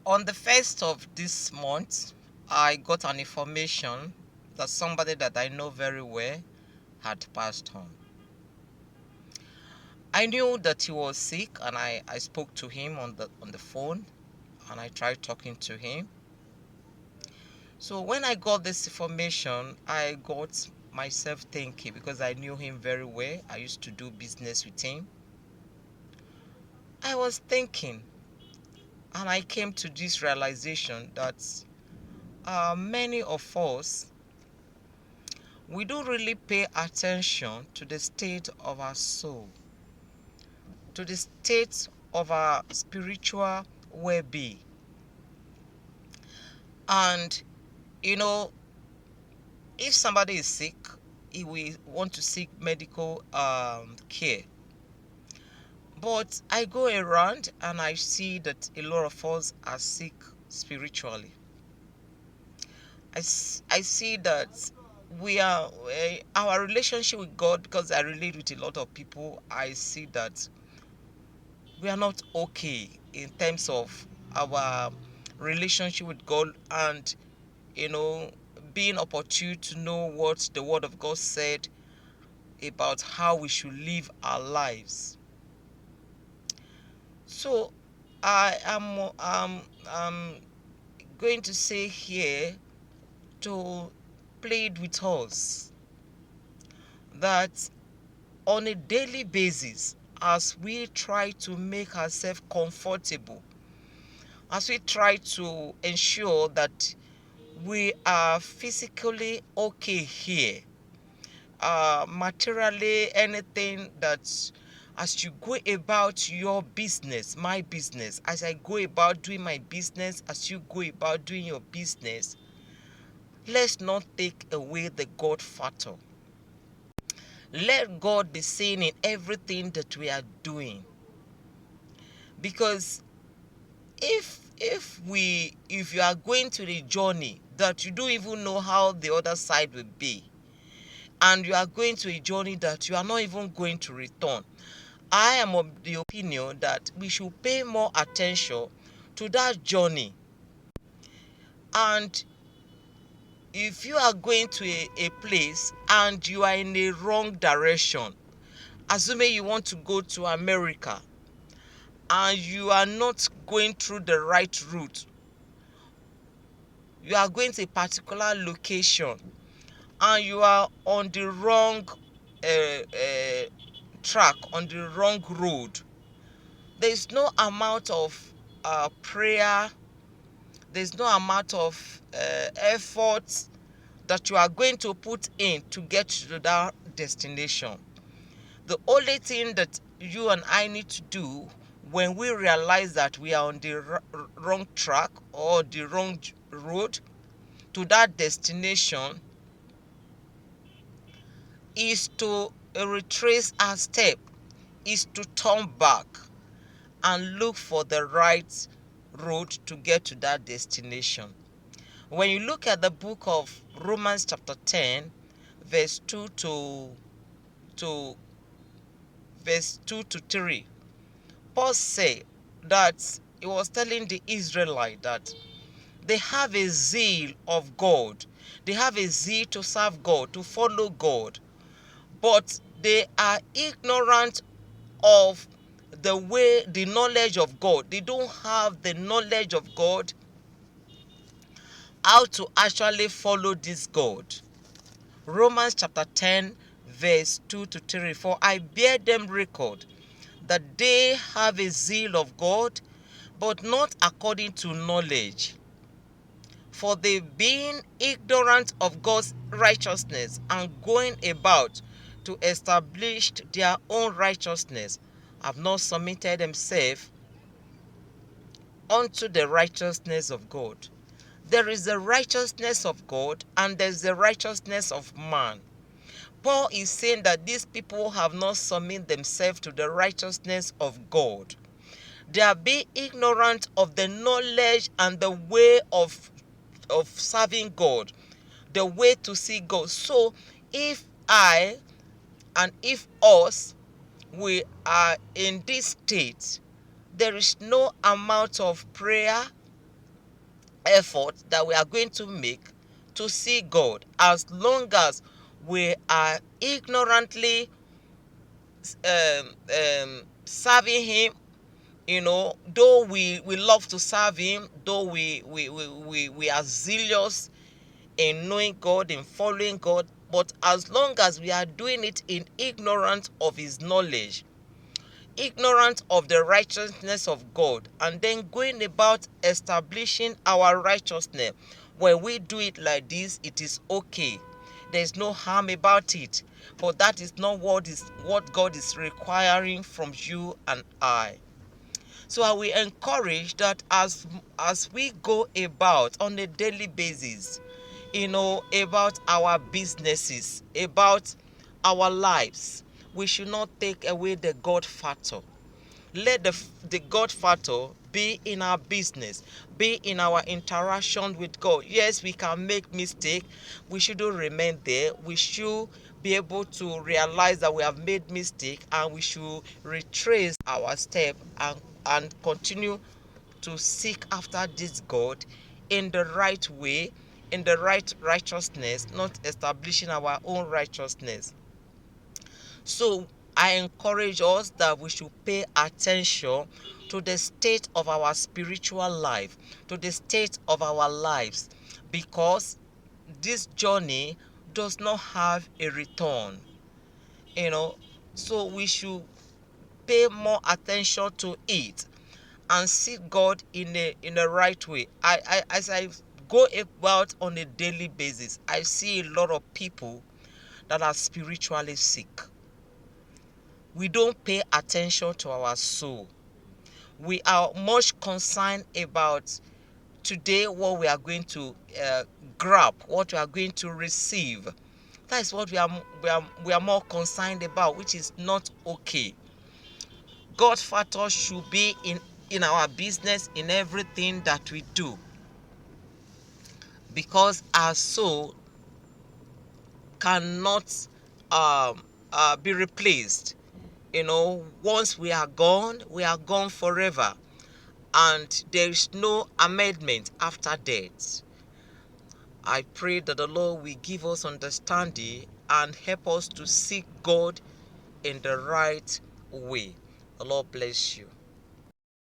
On the 1st of this month, I got an information that somebody that I know very well had passed on. I knew that he was sick, and I spoke to him on the phone, and I tried talking to him. So when I got this information, I got myself thinking, because I knew him very well. I used to do business with him. I was thinking, and I came to this realization that many of us, we don't really pay attention to the state of our soul, to the state of our spiritual well-being. And if somebody is sick, he will want to seek medical care. But I go around and I see that a lot of us are sick spiritually. I see that we are our relationship with God, because I relate with a lot of people. I see that we are not okay in terms of our relationship with God, and being opportune to know what the Word of God said about how we should live our lives. So I am going to say here, to plead with us, that on a daily basis, as we try to make ourselves comfortable, as we try to ensure that we are physically okay here, materially, anything that, as you go about your business, my business, as I go about doing my business, as you go about doing your business, let's not take away the God factor. Let God be seen in everything that we are doing. Because if you are going to the journey that you don't even know how the other side will be, and you are going to a journey that you are not even going to return, I am of the opinion that we should pay more attention to that journey. And if you are going to a place and you are in a wrong direction, assuming you want to go to America and you are not going through the right route, you are going to a particular location and you are on the wrong track, on the wrong road, there is no amount of prayer, there is no amount of effort that you are going to put in to get to that destination. The only thing that you and I need to do, when we realize that we are on the wrong track or the wrong road to that destination, is to retrace our step, is to turn back and look for the right road to get to that destination. When you look at the book of Romans chapter 10, verse 2 to verse 2 to 3, Paul said that he was telling the Israelites that they have a zeal of God. They have a zeal to serve God, to follow God, but they are ignorant of the way, the knowledge of God. They don't have the knowledge of God, how to actually follow this God. Romans chapter 10, verse 2 to 3. For I bear them record that they have a zeal of God, but not according to knowledge. For they, being ignorant of God's righteousness and going about to establish their own righteousness, have not submitted themselves unto the righteousness of God. There is the righteousness of God and there's the righteousness of man. Paul is saying that these people have not submitted themselves to the righteousness of God. They are being ignorant of the knowledge and the way of serving God, the way to see God. So if I and if us, we are in this state, there is no amount of prayer, effort that we are going to make to see God. As long as we are ignorantly serving Him, though we love to serve Him, though we are zealous in knowing God, in following God, but as long as we are doing it in ignorance of His knowledge, ignorant of the righteousness of God, and then going about establishing our righteousness, when we do it like this, it is okay. There is no harm about it, but that is not what God is requiring from you and I. So I will encourage that as we go about on a daily basis, about our businesses, about our lives, we should not take away the God factor. Let the God factor be in our business, be in our interaction with God. Yes, we can make mistake. We shouldn't remain there. We should be able to realize that we have made mistake, and we should retrace our step and continue to seek after this God in the right way, in the right righteousness, not establishing our own righteousness. So I encourage us that we should pay attention to the state of our spiritual life, to the state of our lives, because this journey does not have a return. So we should pay more attention to it and seek God in a right way. As I go about on a daily basis, I see a lot of people that are spiritually sick. We don't pay attention to our soul. We are much concerned about today what we are going to grab, what we are going to receive. That is what we are more concerned about, which is not okay. God factor should be in our business, in everything that we do, because our soul cannot be replaced. Once we are gone forever, and there is no amendment after death. I pray that the Lord will give us understanding and help us to seek God in the right way. The Lord bless you.